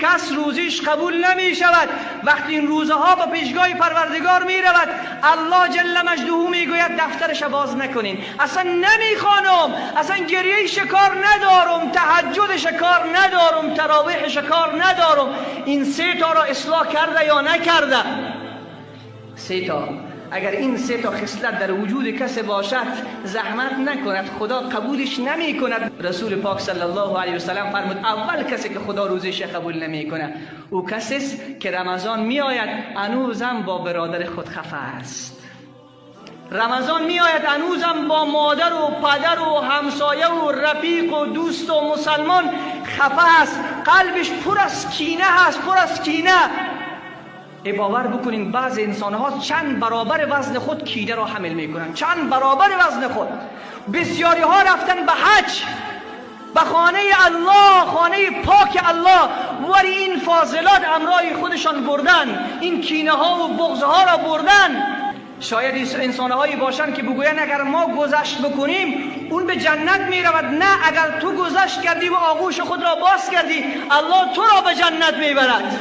کس روزیش قبول نمی شود. وقتی این روزها به پیشگاه پروردگار می رود، الله جل مجدوه می گوید دفترش باز نکنین، اصلا نمی خوانم، اصلا گریه شکار ندارم، تهجد شکار ندارم، تراویح شکار ندارم. این 3 تا را اصلاح کرده یا نکرده؟ 3 تا. اگر این 3 تا خصلت در وجود کسی باشد، زحمت نکند، خدا قبولش نمی کند. رسول پاک صلی الله علیه و سلم فرمود اول کسی که خدا روزش قبول نمی کنه او کسی است که رمضان می آید هنوزم با برادر خود خفه است. رمضان می آید هنوزم با مادر و پدر و همسایه و رفیق و دوست و مسلمان خفه است، قلبش پر از کینه هست، پر از کینه. باور بکنین بعض انسان ها چند برابر وزن خود کینه را حمل میکنن، چند برابر وزن خود. بسیاری ها رفتن به حج، به خانه الله، خانه پاک الله، ولی این فاضلات امرای خودشان بردن، این کینه ها و بغض ها را بردن. شاید انسان هایی باشن که بگوین اگر ما گذشت بکنیم اون به جنت می رود. نه، اگر تو گذشت کردی و آغوش خود را باز کردی، الله تو را به جنت می برد.